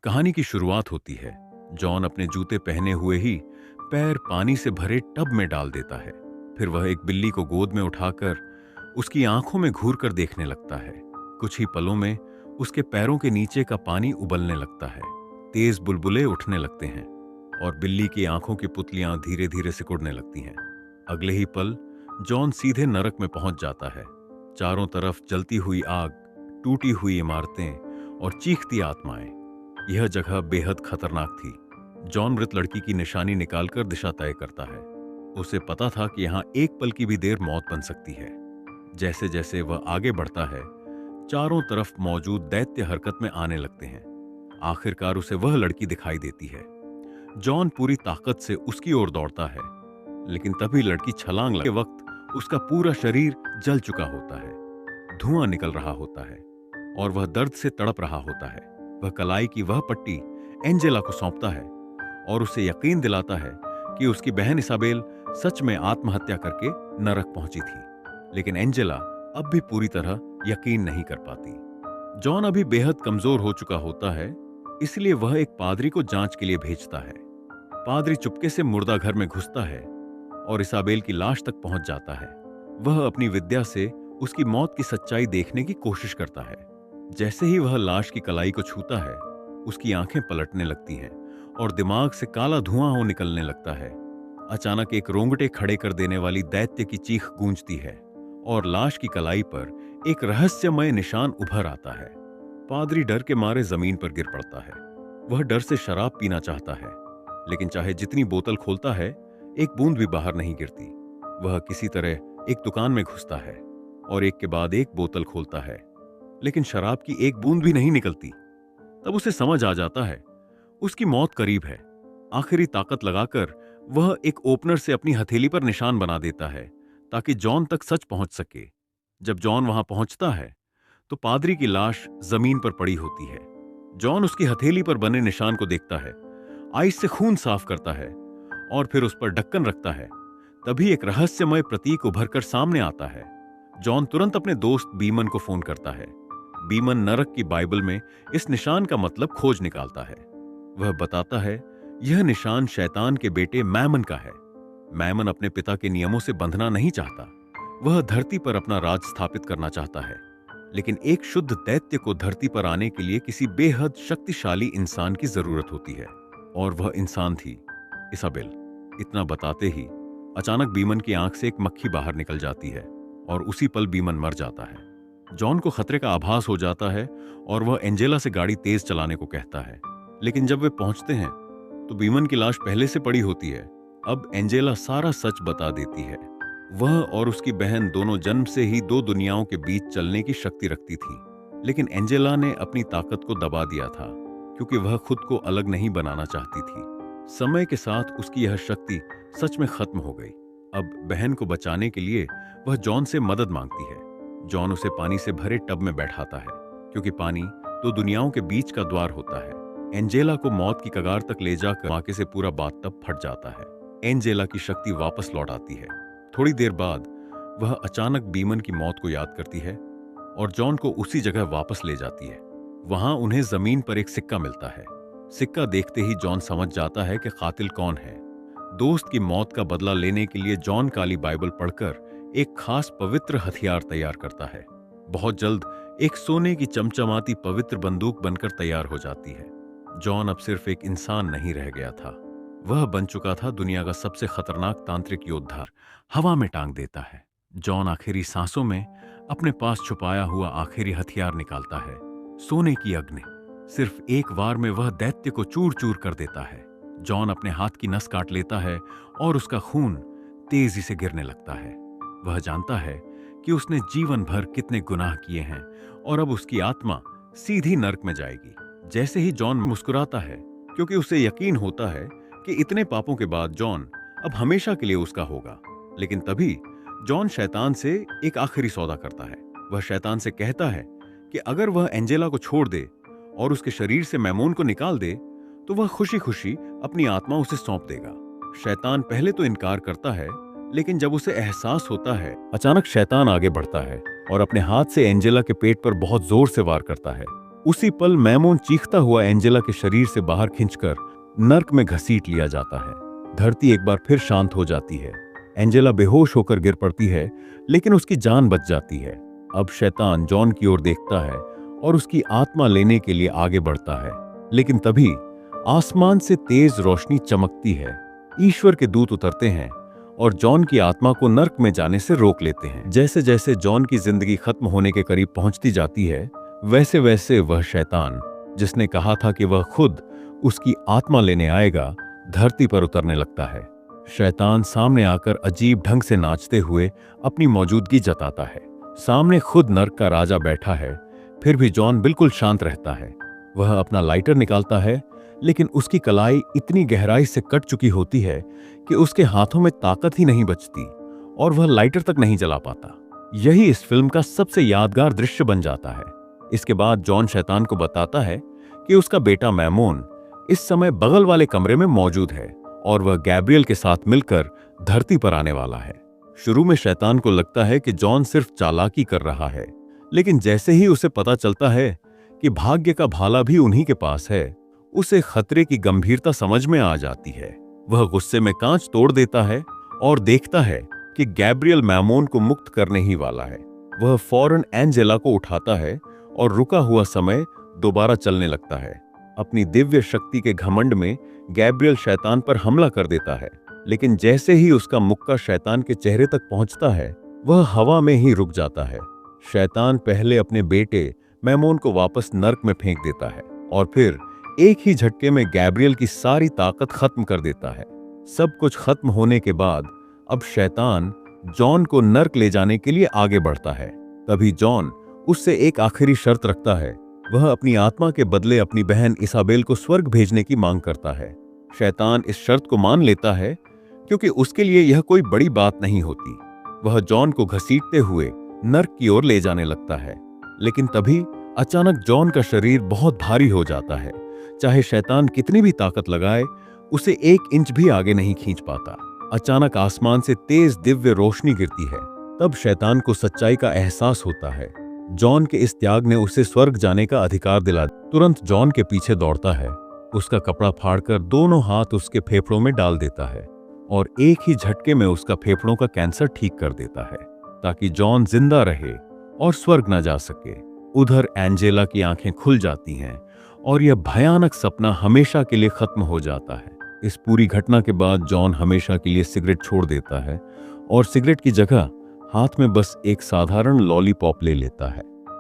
कहानी की शुरुआत होती है। जॉन अपने जूते पहने हुए ही पैर पानी से भरे टब में डाल देता है। फिर वह एक बिल्ली को गोद में उठाकर उसकी आंखों में घूर कर देखने लगता है। कुछ ही पलों में उसके पैरों के नीचे का पानी उबलने लगता है। तेज बुलबुले उठने लगते हैं और बिल्ली की आंखों की पुतलियां धीरे धीरे सिकुड़ने लगती हैं। अगले ही पल जॉन सीधे नरक में पहुंच जाता है। चारों तरफ जलती हुई आग, टूटी हुई इमारतें और चीखती आत्माएं। यह जगह बेहद खतरनाक थी। जॉन मृत लड़की की निशानी निकालकर दिशा तय करता है। उसे पता था कि यहां एक पल की भी देर मौत बन सकती है। जैसे जैसे वह आगे बढ़ता है, चारों तरफ मौजूद दैत्य हरकत में आने लगते हैं। आखिरकार उसे वह लड़की दिखाई देती है। जॉन पूरी ताकत से उसकी ओर दौड़ता है, लेकिन तभी लड़की छलांग लगते वक्त उसका पूरा शरीर जल चुका होता है। धुआं निकल रहा होता है और वह दर्द से तड़प रहा होता है। वह कलाई की वह पट्टी एंजेला को सौंपता है और उसे यकीन दिलाता है कि उसकी बहन इसाबेल सच में आत्महत्या करके नरक पहुंची थी। लेकिन एंजेला अब भी पूरी तरह यकीन नहीं कर पाती। जॉन अभी बेहद कमजोर हो चुका होता है, इसलिए वह एक पादरी को जांच के लिए भेजता है। पादरी चुपके से मुर्दा घर में घुसता है और इसाबेल की लाश तक पहुंच जाता है। वह अपनी विद्या से उसकी मौत की सच्चाई देखने की कोशिश करता है। जैसे ही वह लाश की कलाई को छूता है, उसकी आंखें पलटने लगती हैं और दिमाग से काला धुआं हो निकलने लगता है। अचानक एक रोंगटे खड़े कर देने वाली दैत्य की चीख गूंजती है और लाश की कलाई पर एक रहस्यमय निशान उभर आता है। पादरी डर के मारे जमीन पर गिर पड़ता है। वह डर से शराब पीना चाहता है, लेकिन चाहे जितनी बोतल खोलता है, एक बूंद भी बाहर नहीं गिरती। वह किसी तरह एक दुकान में घुसता है और एक के बाद एक बोतल खोलता है, लेकिन शराब की एक बूंद भी नहीं निकलती। तब उसे समझ आ जाता है उसकी मौत करीब है। आखिरी ताकत लगाकर वह एक ओपनर से अपनी हथेली पर निशान बना देता है ताकि जॉन तक सच पहुंच सके। जब जॉन वहां पहुंचता है तो पादरी की लाश जमीन पर पड़ी होती है। जॉन उसकी हथेली पर बने निशान को देखता है, आइस से खून साफ करता है और फिर उस पर ढक्कन रखता है। तभी एक रहस्यमय प्रतीक उभरकर सामने आता है। जॉन तुरंत अपने दोस्त बीमन को फोन करता है। बीमन नरक की बाइबल में इस निशान का मतलब खोज निकालता है। वह बताता है यह निशान शैतान के बेटे मैमन का है। मैमन अपने पिता के नियमों से बंधना नहीं चाहता। वह धरती पर अपना राज स्थापित करना चाहता है, लेकिन एक शुद्ध दैत्य को धरती पर आने के लिए किसी बेहद शक्तिशाली इंसान की जरूरत होती है, और वह इंसान थी इसाबेल। इतना बताते ही अचानक बीमन की आंख से एक मक्खी बाहर निकल जाती है और उसी पल बीमन मर जाता है। जॉन को खतरे का आभास हो जाता है और वह एंजेला से गाड़ी तेज चलाने को कहता है, लेकिन जब वे पहुंचते हैं तो बीमन की लाश पहले से पड़ी होती है। अब एंजेला सारा सच बता देती है। वह और उसकी बहन दोनों जन्म से ही दो दुनियाओं के बीच चलने की शक्ति रखती थी, लेकिन एंजेला ने अपनी ताकत को दबा दिया था क्योंकि वह खुद को अलग नहीं बनाना चाहती थी। समय के साथ उसकी यह शक्ति सच में खत्म हो गई। अब बहन को बचाने के लिए वह जॉन से मदद मांगती है। जॉन उसे पानी से भरे टब में बैठाता है क्योंकि पानी दो दुनियाओं के बीच का द्वार होता है। एंजेला को मौत की कगार तक ले जाकर वाक़े से पूरा बाथटब फट जाता है। एंजेला की शक्ति वापस लौट आती है। थोड़ी देर बाद वह अचानक बीमन की मौत को याद करती है और जॉन को उसी जगह वापस ले जाती है। वहां उन्हें जमीन पर एक सिक्का मिलता है। सिक्का देखते ही जॉन समझ जाता है कि कातिल कौन है। दोस्त की मौत का बदला लेने के लिए जॉन काली बाइबल पढ़कर एक खास पवित्र हथियार तैयार करता है। बहुत जल्द एक सोने की चमचमाती पवित्र बंदूक बनकर तैयार हो जाती है। जॉन अब सिर्फ एक इंसान नहीं रह गया था, वह बन चुका था दुनिया का सबसे खतरनाक तांत्रिक योद्धा। हवा में टांग देता है। जॉन आखिरी सांसों में अपने पास छुपाया हुआ आखिरी हथियार निकालता है, सोने की अग्नि। सिर्फ एक वार में वह दैत्य को चूर चूर कर देता है। जॉन अपने हाथ की नस काट लेता है और उसका खून तेजी से गिरने लगता है। वह जानता है कि उसने जीवन भर कितने गुनाह किए हैं और अब उसकी आत्मा सीधी नर्क में जाएगी। जैसे ही जॉन मुस्कुराता है क्योंकि उसे यकीन होता है कि इतने पापों के बाद जॉन अब हमेशा के लिए उसका होगा। लेकिन तभी जॉन शैतान से एक आखिरी सौदा करता है। वह शैतान से कहता है कि अगर वह एंजेला को छोड़ दे और उसके शरीर से मैमोन को निकाल दे तो वह खुशी खुशी अपनी आत्मा उसे सौंप देगा। शैतान पहले तो इनकार करता है, लेकिन जब उसे एहसास होता है, अचानक शैतान आगे बढ़ता है और अपने हाथ से एंजेला के पेट पर बहुत जोर से वार करता है। उसी पल मैमोन चीखता हुआ एंजेला के शरीर से बाहर खींचकर नर्क में घसीट लिया जाता है। धरती एक बार फिर शांत हो जाती है। एंजेला बेहोश होकर गिर पड़ती है, लेकिन उसकी जान बच जाती है। अब शैतान जॉन की ओर देखता है और उसकी आत्मा लेने के लिए आगे बढ़ता है, लेकिन तभी आसमान से तेज रोशनी चमकती है। ईश्वर के दूत उतरते हैं और जॉन की आत्मा को नर्क में जाने से रोक लेते हैं। जैसे जैसे जॉन की जिंदगी खत्म होने के करीब पहुंचती जाती है, वैसे वैसे वह शैतान, जिसने कहा था कि वह खुद उसकी आत्मा लेने आएगा, धरती पर उतरने लगता है। शैतान सामने आकर अजीब ढंग से नाचते हुए अपनी मौजूदगी जताता है। सामने खुद नर्क का राजा बैठा है, फिर भी जॉन बिल्कुल शांत रहता है। वह अपना लाइटर निकालता है, लेकिन उसकी कलाई इतनी गहराई से कट चुकी होती है कि उसके हाथों में ताकत ही नहीं बचती और वह लाइटर तक नहीं जला पाता। यही इस फिल्म का सबसे यादगार दृश्य बन जाता है। इसके बाद जॉन शैतान को बताता है कि उसका बेटा मैमोन इस समय बगल वाले कमरे में मौजूद है और वह गैब्रियल के साथ मिलकर धरती पर आने वाला है। शुरू में शैतान को लगता है कि जॉन सिर्फ चालाकी कर रहा है, लेकिन जैसे ही उसे पता चलता है कि भाग्य का भाला भी उन्हीं के पास है, उसे खतरे की गंभीरता समझ में आ जाती है। वह गुस्से में कांच तोड़ देता है और देखता है कि गैब्रियल मैमोन को मुक्त करने ही वाला है। वह फौरन एंजेला को उठाता है और रुका हुआ समय दोबारा चलने लगता है। अपनी दिव्य शक्ति के घमंड में गैब्रियल शैतान पर हमला कर देता है, लेकिन जैसे ही उसका मुक्का शैतान के चेहरे तक पहुंचता है, वह हवा में ही रुक जाता है। शैतान पहले अपने बेटे मैमोन को वापस नर्क में फेंक देता है और फिर एक ही झटके में गैब्रियल की सारी ताकत खत्म कर देता है। सब कुछ खत्म होने के बाद अब शैतान जॉन को नर्क ले जाने के लिए आगे बढ़ता है। तभी जॉन उससे एक आखिरी शर्त रखता है। वह अपनी आत्मा के बदले अपनी बहन इसाबेल को स्वर्ग भेजने की मांग करता है। शैतान इस शर्त को मान लेता है क्योंकि उसके लिए यह कोई बड़ी बात नहीं होती। वह जॉन को घसीटते हुए नर्क की ओर ले जाने लगता है, लेकिन तभी अचानक जॉन का शरीर बहुत भारी हो जाता है। चाहे शैतान कितनी भी ताकत लगाए, उसे 1 इंच भी आगे नहीं खींच पाता। अचानक आसमान से तेज दिव्य रोशनी गिरती है। तब शैतान को सच्चाई का एहसास होता है। जॉन के इस त्याग ने उसे स्वर्ग जाने का अधिकार दिला। तुरंत जॉन के पीछे दौड़ता है, उसका कपड़ा फाड़कर दोनों हाथ उसके फेफड़ों में डाल देता है और एक ही झटके में उसका फेफड़ों का कैंसर ठीक कर देता है, ताकि जॉन जिंदा रहे और स्वर्ग न जा सके। उधर एंजेला की आंखें खुल जाती हैं और यह भयानक सपना हमेशा के लिए खत्म हो जाता है। इस पूरी घटना के बाद जॉन हमेशा के लिए सिगरेट छोड़ देता है और सिगरेट की जगह हाथ में बस एक साधारण लॉलीपॉप ले लेता है।